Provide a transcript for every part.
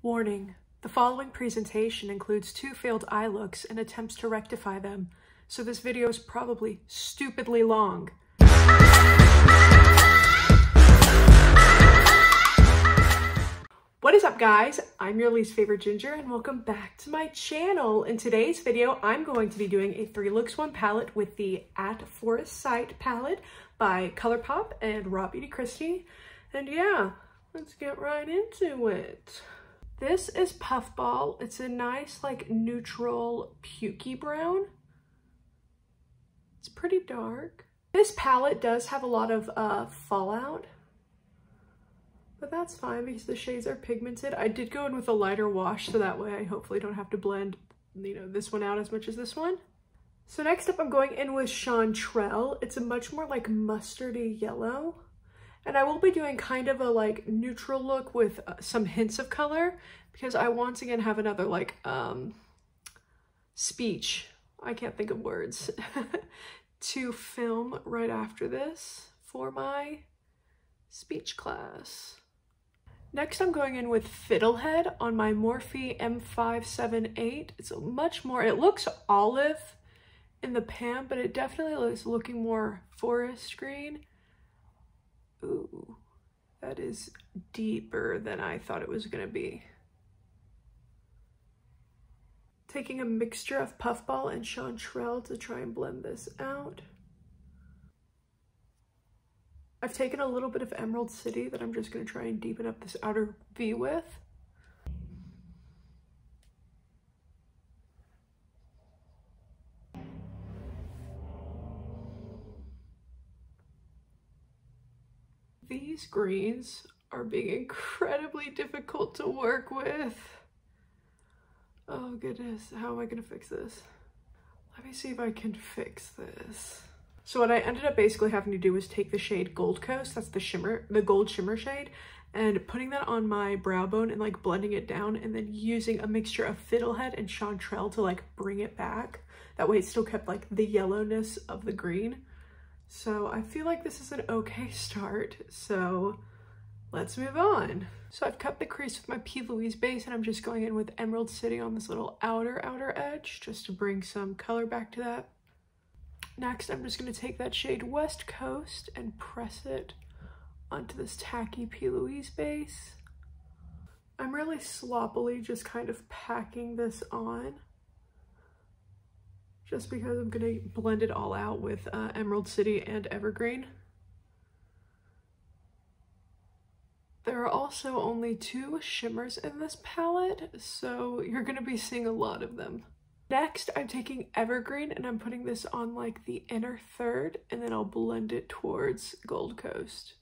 Warning, the following presentation includes 2 failed eye looks and attempts to rectify them, so this video is probably stupidly long. What is up, guys? I'm your least favorite ginger and welcome back to my channel. In today's video, I'm going to be doing a 3 looks 1 palette with the At Forest Sight palette by Colourpop and Raw Beauty Kristi. And yeah, let's get right into it. This is Puffball. It's a nice, like, neutral, pukey brown. It's pretty dark. This palette does have a lot of fallout, but that's fine because the shades are pigmented. I did go in with a lighter wash, so that way I hopefully don't have to blend, this one out as much as this one. So next up, I'm going in with Chanterelle. It's a much more like mustardy yellow. And I will be doing kind of a like neutral look with some hints of color because I once again have another like speech, I can't think of words, to film right after this for my speech class. Next, I'm going in with Fiddlehead on my Morphe M578. It's a much more, it looks olive in the pan, but it definitely is looking more forest green. Ooh, that is deeper than I thought it was gonna be. Taking a mixture of Puffball and Chanterelle to try and blend this out. I've taken a little bit of Emerald City that I'm just gonna try and deepen up this outer V with. These greens are being incredibly difficult to work with. Oh goodness, how am I gonna fix this? Let me see if I can fix this. So what I ended up basically having to do was take the shade Gold Coast, that's the gold shimmer shade, and putting that on my brow bone and like blending it down, and then using a mixture of Fiddlehead and Chanterelle to like bring it back. That way it still kept like the yellowness of the green. So I feel like this is an okay start, so let's move on. So I've cut the crease with my P. Louise base and I'm just going in with Emerald City on this little outer edge just to bring some color back to that. Next, I'm just gonna take that shade West Coast and press it onto this tacky P. Louise base. I'm really sloppily just kind of packing this on, just because I'm gonna blend it all out with Emerald City and Evergreen. There are also only 2 shimmers in this palette, so you're gonna be seeing a lot of them. Next, I'm taking Evergreen and I'm putting this on like the inner third, and then I'll blend it towards Gold Coast.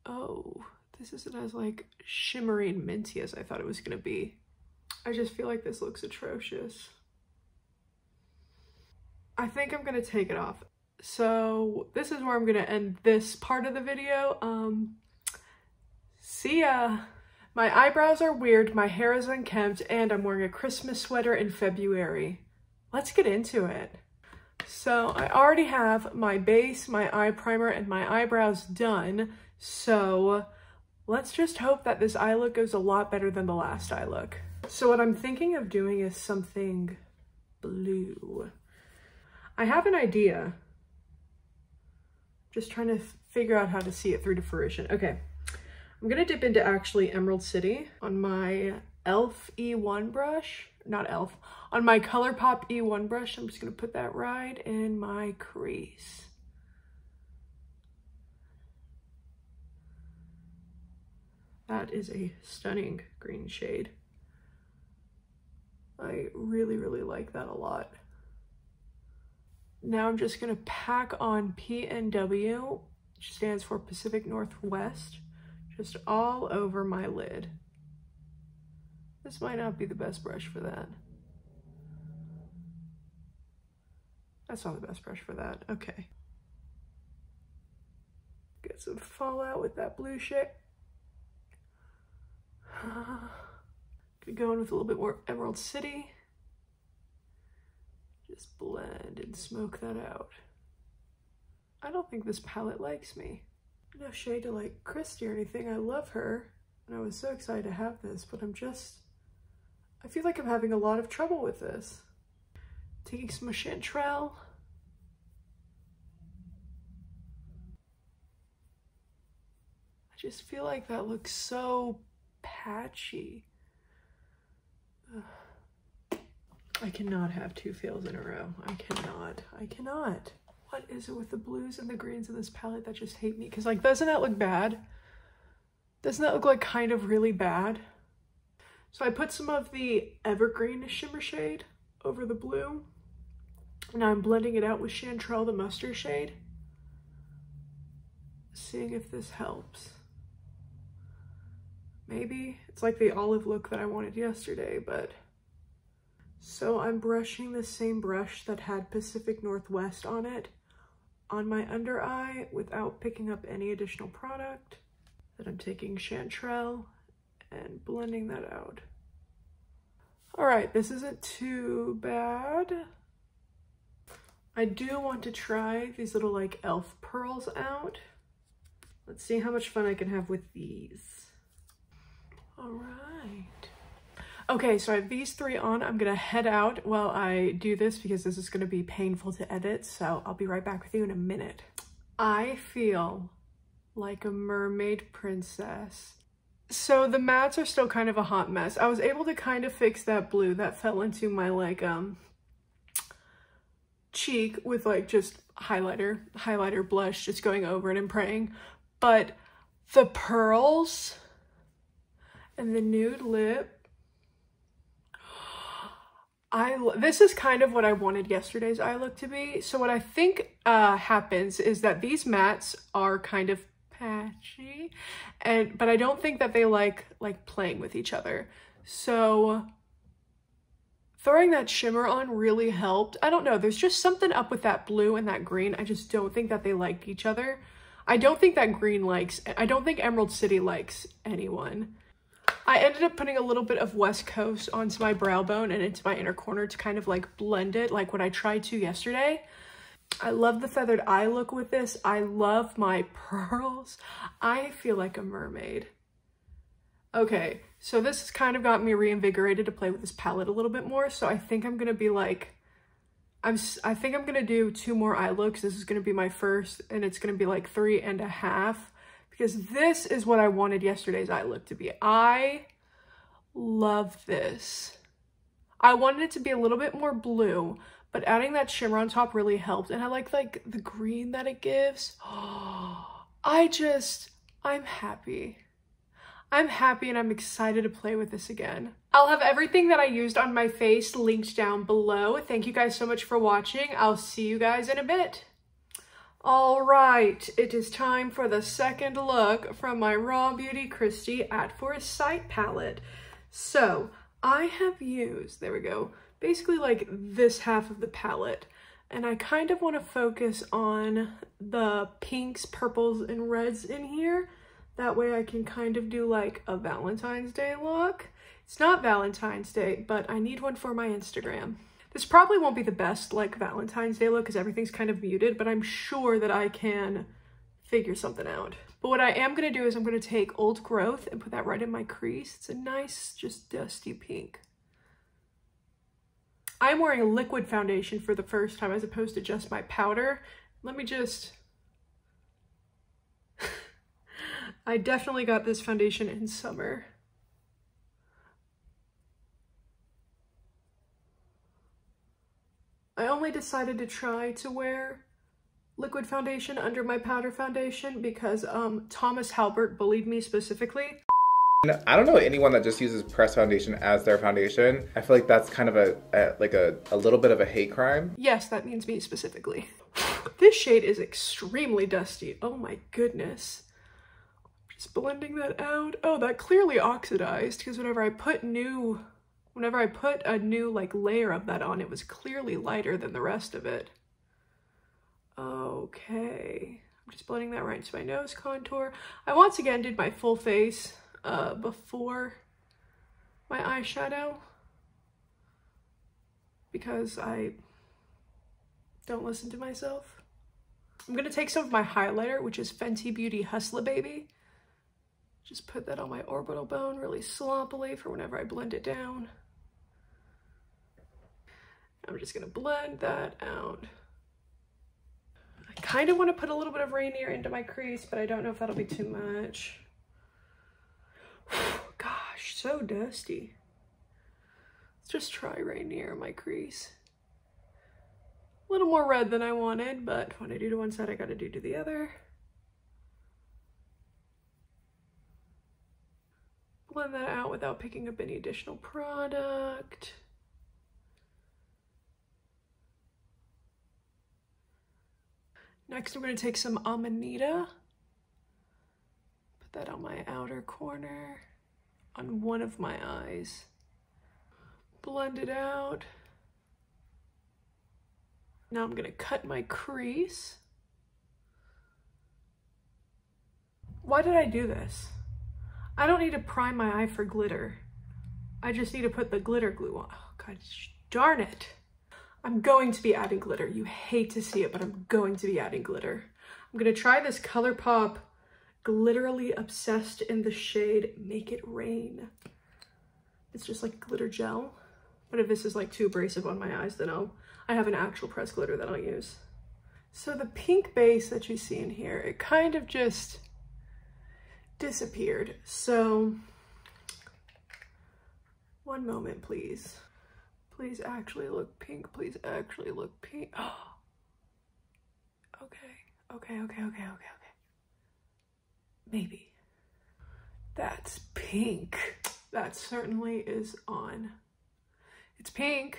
Oh, this isn't as like shimmery and minty as I thought it was gonna be. I just feel like this looks atrocious. I think I'm gonna take it off. So this is where I'm gonna end this part of the video. See ya. My eyebrows are weird, my hair is unkempt, and I'm wearing a Christmas sweater in February. Let's get into it. So I already have my base, my eye primer, and my eyebrows done. So let's just hope that this eye look goes a lot better than the last eye look. So what I'm thinking of doing is something blue. I have an idea. Just trying to figure out how to see it through to fruition. Okay, I'm gonna dip into actually Emerald City on my E.L.F. E1 brush, not E.L.F., on my Colourpop E1 brush. I'm just gonna put that right in my crease. That is a stunning green shade. I really, really like that a lot. Now I'm just gonna pack on PNW, which stands for Pacific Northwest, just all over my lid. This might not be the best brush for that. That's not the best brush for that, okay. Get some fallout with that blue shade. Gonna go in with a little bit more Emerald City. Just blend and smoke that out. I don't think this palette likes me. No shade to like Kristi or anything, I love her. And I was so excited to have this, but I feel like I'm having a lot of trouble with this. Taking some Chanterelle. I just feel like that looks so patchy. Ugh. I cannot have two fails in a row. I cannot. What is it with the blues and the greens in this palette that just hate me? Because like, doesn't that look bad? Doesn't that look like kind of really bad? So I put some of the Evergreen shimmer shade over the blue. Now I'm blending it out with Chanterelle, the mustard shade. Seeing if this helps. Maybe. It's like the olive look that I wanted yesterday, but... So I'm brushing the same brush that had Pacific Northwest on it on my under eye without picking up any additional product. Then I'm taking Chanterelle and blending that out. All right, this isn't too bad. I do want to try these little like E.L.F. pearls out. Let's see how much fun I can have with these. All right. Okay, so I have these three on. I'm gonna head out while I do this because this is gonna be painful to edit, so I'll be right back with you in a minute. I feel like a mermaid princess. So the mattes are still kind of a hot mess. I was able to kind of fix that blue that fell into my like cheek with like just highlighter blush just going over it and praying. But the pearls and the nude lip, this is kind of what I wanted yesterday's eye look to be. So what I think happens is that these mattes are kind of patchy, but I don't think that they like playing with each other. So throwing that shimmer on really helped. I don't know, there's just something up with that blue and that green. I just don't think that they like each other. I don't think Emerald City likes anyone. I ended up putting a little bit of West Coast onto my brow bone and into my inner corner to kind of like blend it like what I tried to yesterday. I love the feathered eye look with this. I love my pearls. I feel like a mermaid. Okay, so this has kind of got me reinvigorated to play with this palette a little bit more. So I think I'm gonna be like, I think I'm gonna do 2 more eye looks. This is gonna be my first, and it's gonna be like 3.5. Because this is what I wanted yesterday's eye look to be. I love this. I wanted it to be a little bit more blue, but adding that shimmer on top really helped. And I like the green that it gives. I'm happy. I'm happy and I'm excited to play with this again. I'll have everything that I used on my face linked down below. Thank you guys so much for watching. I'll see you guys in a bit. All right, it is time for the second look from my Raw Beauty Christie at First Sight palette. So I have used, there we go, basically like this half of the palette. And I kind of want to focus on the pinks, purples, and reds in here. That way I can kind of do like a Valentine's Day look. It's not Valentine's Day, but I need one for my Instagram. This probably won't be the best like Valentine's Day look because everything's kind of muted, but I'm sure that I can figure something out. But what I am going to do is I'm going to take Old Growth and put that right in my crease. It's a nice, just dusty pink. I'm wearing a liquid foundation for the first time as opposed to just my powder. Let me just... I definitely got this foundation in summer. I only decided to try to wear liquid foundation under my powder foundation because Thomas Halbert bullied me specifically. I don't know anyone that just uses pressed foundation as their foundation. I feel like that's kind of a little bit of a hate crime. Yes, that means me specifically. This shade is extremely dusty. Oh my goodness. Just blending that out. Oh, that clearly oxidized because whenever I put a new like layer of that on, it was clearly lighter than the rest of it. Okay, I'm just blending that right into my nose contour. I once again did my full face before my eyeshadow because I don't listen to myself. I'm gonna take some of my highlighter, which is Fenty Beauty Hustler Baby. Just put that on my orbital bone really sloppily for whenever I blend it down. I'm just gonna blend that out. I kind of want to put a little bit of Rainier into my crease, but I don't know if that'll be too much. Gosh, so dusty. Let's just try Rainier in my crease. A little more red than I wanted, but when I do to one side, I gotta do to the other. Blend that out without picking up any additional product. Next, I'm going to take some Amanita. Put that on my outer corner, on one of my eyes. Blend it out. Now I'm going to cut my crease. Why did I do this? I don't need to prime my eye for glitter. I just need to put the glitter glue on. Oh, God darn it. I'm going to be adding glitter. You hate to see it, but I'm going to be adding glitter. I'm going to try this Colourpop Glitterily Obsessed in the shade Make It Rain. It's just like glitter gel. But if this is like too abrasive on my eyes, then I have an actual pressed glitter that I'll use. So the pink base that you see in here, it kind of just disappeared. So one moment, please. Please actually look pink. Please actually look pink. Oh. Okay. Maybe. That's pink. That certainly is on. It's pink.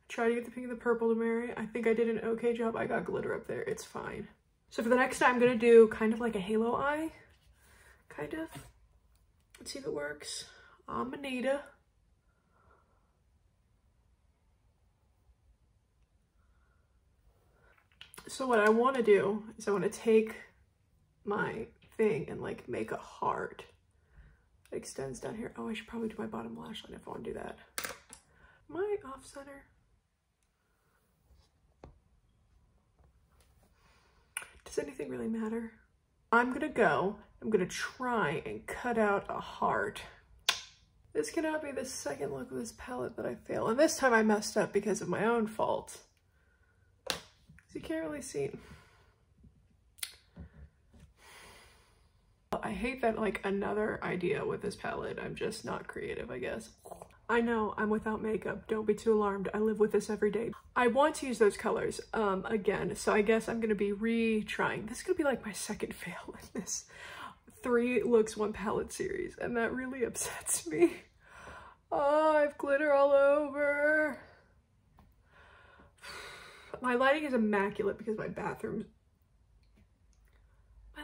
Try to get the pink and the purple to marry. I think I did an okay job. I got glitter up there. It's fine. So for the next time, I'm gonna do kind of like a halo eye. Kind of. Let's see if it works. Amanita. So what I want to do is I want to take my thing and like make a heart. It extends down here. Oh, I should probably do my bottom lash line if I want to do that. Am I off center? Does anything really matter? I'm gonna try and cut out a heart. This cannot be the second look of this palette that I fail. And this time I messed up because of my own fault. You can't really see. I hate that like another idea with this palette. I'm just not creative, I guess. I know I'm without makeup. Don't be too alarmed. I live with this every day. I want to use those colors again. So I guess I'm gonna be retrying. This is gonna be like my second fail in this 3 looks 1 palette series. And that really upsets me. Oh, I have glitter all over. My lighting is immaculate because my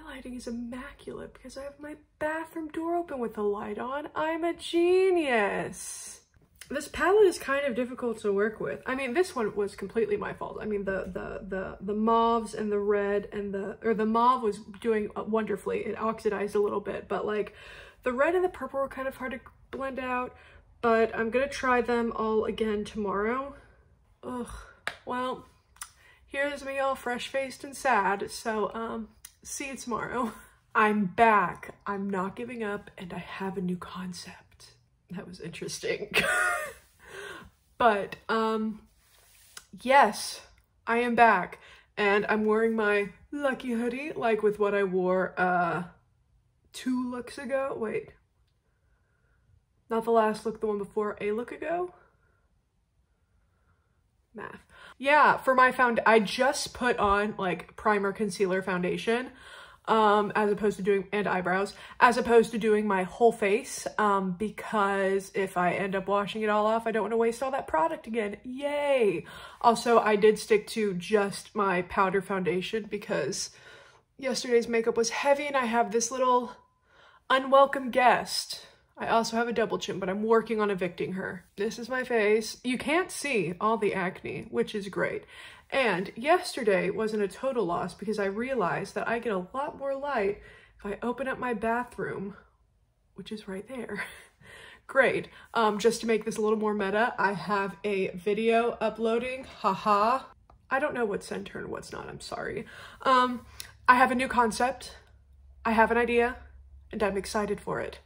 lighting is immaculate because I have my bathroom door open with the light on. I'm a genius. This palette is kind of difficult to work with. I mean, this one was completely my fault. I mean, the mauves and the red and the mauve was doing wonderfully. It oxidized a little bit, but like the red and the purple were kind of hard to blend out, but I'm gonna try them all again tomorrow. Ugh, well, here's me all fresh-faced and sad, so see you tomorrow. I'm back. I'm not giving up, and I have a new concept. That was interesting. But yes, I am back, and I'm wearing my lucky hoodie, like with what I wore 2 looks ago. Wait, not the last look, the one before a look ago. Math. Yeah, for my I just put on like primer, concealer, foundation, as opposed to doing, and eyebrows, as opposed to doing my whole face, because if I end up washing it all off, I don't want to waste all that product again. Yay! Also, I did stick to just my powder foundation because yesterday's makeup was heavy and I have this little unwelcome guest. I also have a double chin, but I'm working on evicting her. This is my face. You can't see all the acne, which is great. And yesterday wasn't a total loss because I realized that I get a lot more light if I open up my bathroom, which is right there. Great. Just to make this a little more meta, I have a video uploading. Haha. I don't know what's center and what's not. I'm sorry. I have a new concept. I have an idea. and I'm excited for it.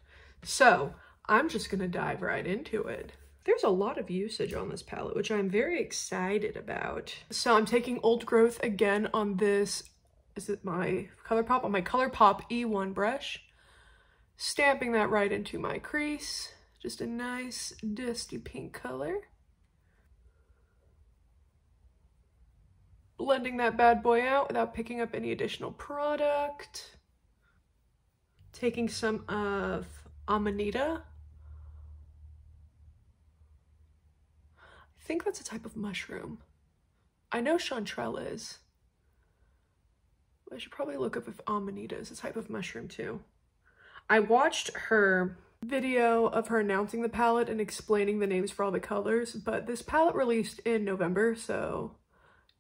So I'm just gonna dive right into it. There's a lot of usage on this palette, which I'm very excited about. So I'm taking Old Growth again on this, is it my Colourpop? On my Colourpop E1 brush. Stamping that right into my crease. Just a nice dusty pink color. Blending that bad boy out without picking up any additional product. Taking some of Amanita. I think that's a type of mushroom. I know chanterelle is. I should probably look up if Amanita is a type of mushroom too. I watched her video of her announcing the palette and explaining the names for all the colors, but this palette released in November, so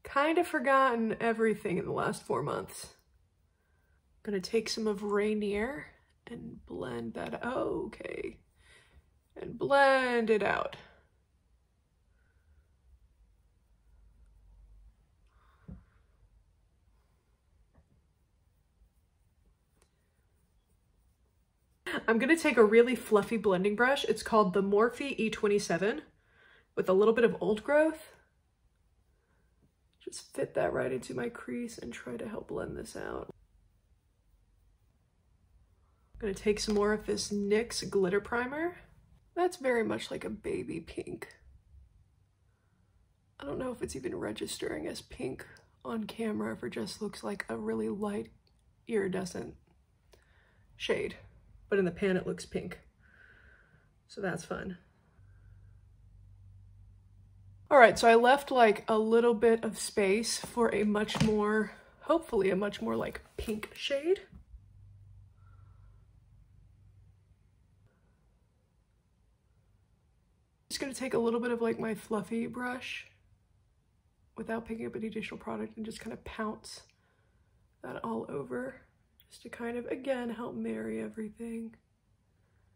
kind of forgotten everything in the last 4 months. I'm gonna take some of Rainier and blend that, okay, and blend it out. I'm gonna take a really fluffy blending brush. It's called the Morphe E27 with a little bit of Old Growth. Just fit that right into my crease and try to help blend this out. I'm gonna take some more of this NYX glitter primer. That's very much like a baby pink. I don't know if it's even registering as pink on camera, if it just looks like a really light iridescent shade. But in the pan it looks pink. So that's fun. All right, so I left like a little bit of space for a much more, hopefully a much more like pink shade. Just gonna take a little bit of like my fluffy brush without picking up any additional product and just kind of pounce that all over. Just to kind of, again, help marry everything.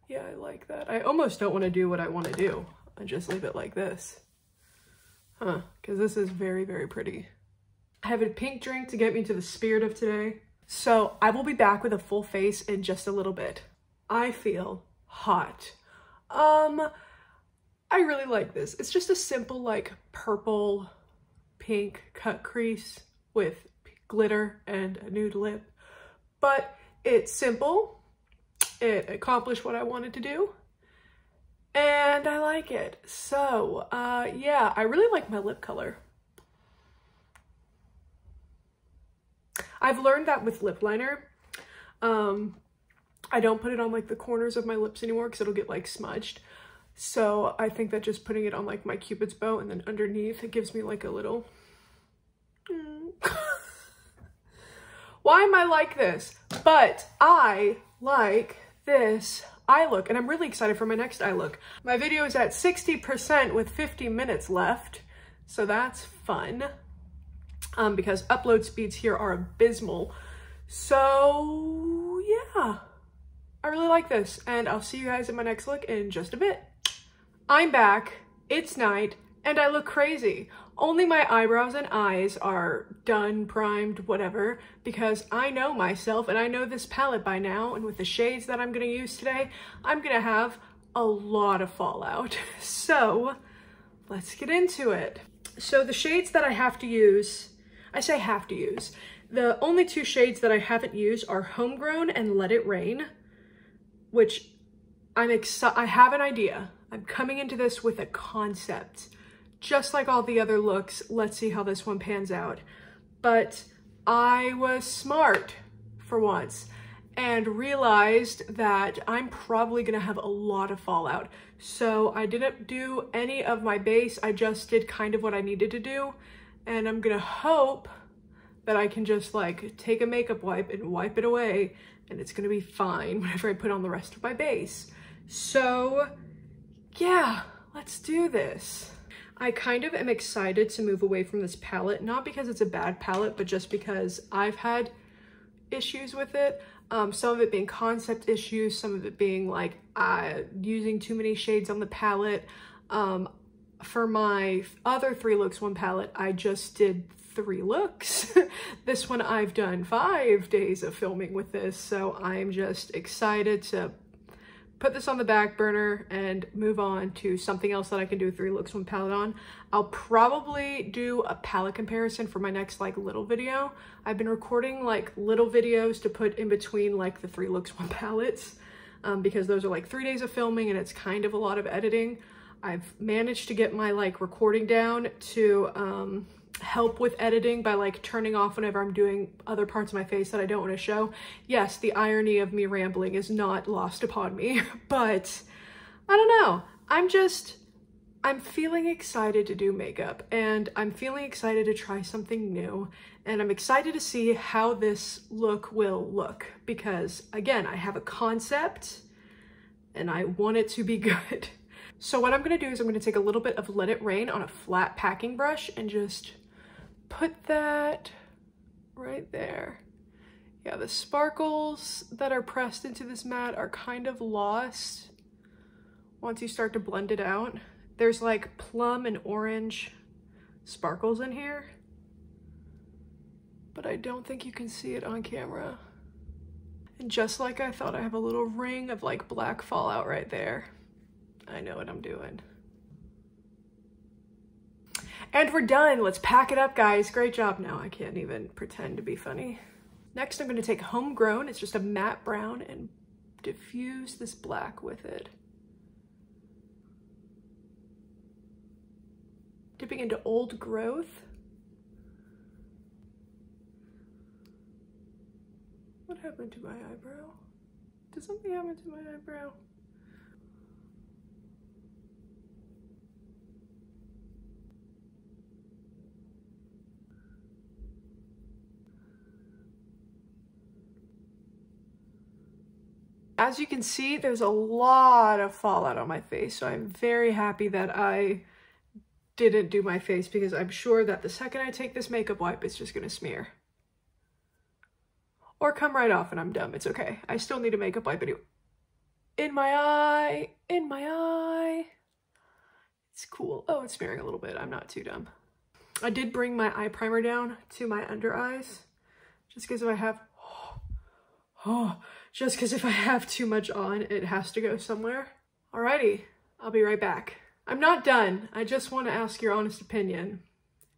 Yeah, I like that. I almost don't want to do what I want to do and just leave it like this. Huh, because this is very, very pretty. I have a pink drink to get me to the spirit of today. So I will be back with a full face in just a little bit. I feel hot. I really like this. It's just a simple like purple pink cut crease with glitter and a nude lip. But it's simple, it accomplished what I wanted to do, and I like it. So, yeah, I really like my lip color. I've learned that with lip liner, I don't put it on like the corners of my lips anymore because it'll get like smudged. So I think that just putting it on like my Cupid's bow and then underneath, it gives me like a little... Why am I like this? But I like this eye look, and I'm really excited for my next eye look. My video is at 60% with 50 minutes left, so that's fun, because upload speeds here are abysmal. So yeah, I really like this, and I'll see you guys in my next look in just a bit. I'm back, it's night, and I look crazy. Only my eyebrows and eyes are done, primed, whatever, because I know myself and I know this palette by now, and with the shades that I'm gonna use today, I'm gonna have a lot of fallout. So let's get into it. So the shades that I have to use, I say have to use, the only two shades that I haven't used are Homegrown and Let It Rain, which I have an idea. I'm coming into this with a concept. Just like all the other looks, let's see how this one pans out. But I was smart for once and realized that I'm probably gonna have a lot of fallout. So I didn't do any of my base, I just did kind of what I needed to do. And I'm gonna hope that I can just like take a makeup wipe and wipe it away, and it's gonna be fine whenever I put on the rest of my base. So yeah, let's do this. I kind of am excited to move away from this palette, not because it's a bad palette, but just because I've had issues with it. Some of it being concept issues, some of it being like using too many shades on the palette. for my other 3 looks 1 palette, I just did 3 looks. This one I've done 5 days of filming with this, so I'm just excited to put this on the back burner and move on to something else that I can do 3 looks 1 palette on. I'll probably do a palette comparison for my next like little video. I've been recording like little videos to put in between like the 3 looks 1 palettes because those are like 3 days of filming and it's kind of a lot of editing. I've managed to get my like recording down to help with editing by like turning off whenever I'm doing other parts of my face that I don't want to show. Yes, the irony of me rambling is not lost upon me, but I don't know. I'm feeling excited to do makeup and I'm feeling excited to try something new, and I'm excited to see how this look will look because again, I have a concept and I want it to be good. So what I'm going to do is I'm going to take a little bit of Let It Rain on a flat packing brush and just put that right there. Yeah, the sparkles that are pressed into this matte are kind of lost once you start to blend it out. There's like plum and orange sparkles in here, but I don't think you can see it on camera. And just like I thought, I have a little ring of like black fallout right there. I know what I'm doing. And we're done. Let's pack it up, guys. Great job. No, I can't even pretend to be funny. Next, I'm going to take Homegrown. It's just a matte brown and diffuse this black with it. Dipping into Old Growth. What happened to my eyebrow? Did something happen to my eyebrow? As you can see, there's a lot of fallout on my face, so I'm very happy that I didn't do my face because I'm sure that the second I take this makeup wipe, it's just gonna smear. Or come right off and I'm dumb. It's okay. I still need a makeup wipe anyway. In my eye, in my eye. It's cool. Oh, it's smearing a little bit. I'm not too dumb. I did bring my eye primer down to my under eyes just because if I have, just because if I have too much on, it has to go somewhere. Alrighty, I'll be right back. I'm not done. I just want to ask your honest opinion.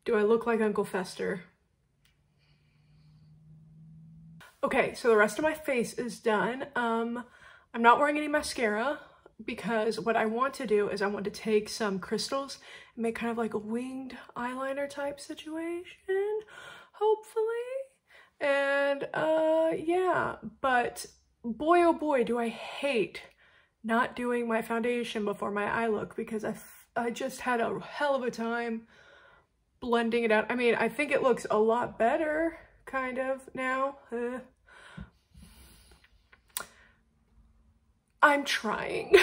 Do I look like Uncle Fester? Okay, so the rest of my face is done. I'm not wearing any mascara because what I want to do is I want to take some crystals and make kind of like a winged eyeliner type situation, hopefully. And yeah, but boy oh boy do I hate not doing my foundation before my eye look because I just had a hell of a time blending it out. I mean, I think it looks a lot better kind of now. I'm trying.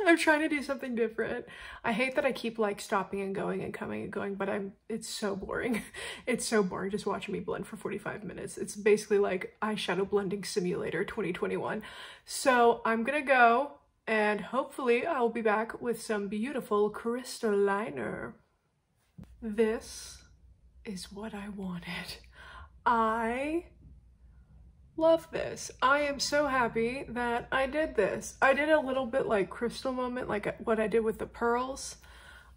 I'm trying to do something different. I hate that I keep like stopping and going and coming and going, but it's so boring. It's so boring just watching me blend for 45 minutes. It's basically like eyeshadow blending simulator 2021. So I'm gonna go and hopefully I'll be back with some beautiful crystal liner. This is what I wanted. I love this. I am so happy that I did this. I did a little bit like crystal moment, like what I did with the pearls.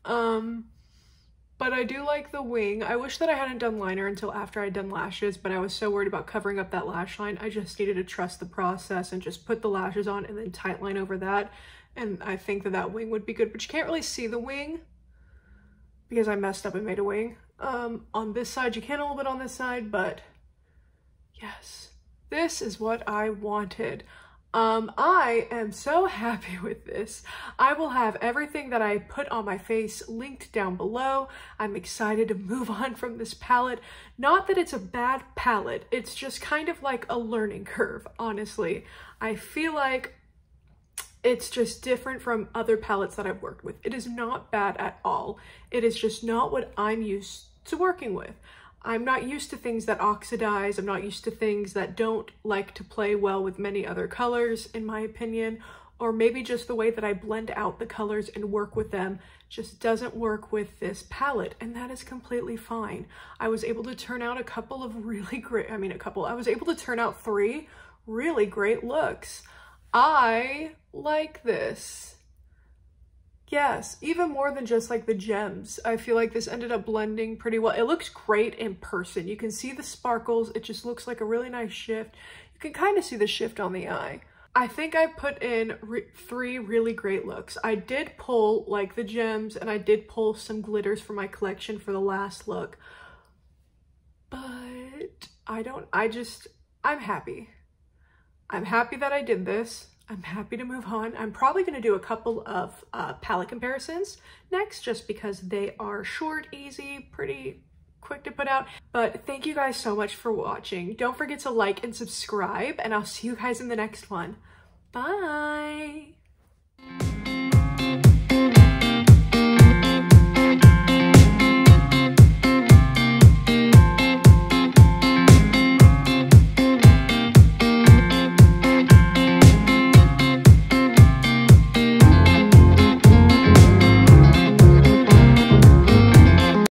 But I do like the wing. I wish that I hadn't done liner until after I'd done lashes, but I was so worried about covering up that lash line. I just needed to trust the process and just put the lashes on and then tight line over that. And I think that that wing would be good, but you can't really see the wing because I messed up and made a wing. On this side, you can a little bit on this side, but yes, this is what I wanted. I am so happy with this. I will have everything that I put on my face linked down below. I'm excited to move on from this palette. Not that it's a bad palette, it's just kind of like a learning curve, honestly. I feel like it's just different from other palettes that I've worked with. It is not bad at all. It is just not what I'm used to working with. I'm not used to things that oxidize. I'm not used to things that don't like to play well with many other colors, in my opinion, or maybe just the way that I blend out the colors and work with them just doesn't work with this palette, and that is completely fine. I was able to turn out a couple of really great, I was able to turn out 3 really great looks. I like this. Yes, even more than just like the gems. I feel like this ended up blending pretty well. It looks great in person. You can see the sparkles. It just looks like a really nice shift. You can kind of see the shift on the eye. I think I put in 3 really great looks. I did pull like the gems, and I did pull some glitters from my collection for the last look. But I'm happy. I'm happy that I did this. I'm happy to move on. I'm probably going to do a couple of palette comparisons next, just because they are short, easy, pretty quick to put out. But thank you guys so much for watching. Don't forget to like and subscribe, and I'll see you guys in the next one. Bye!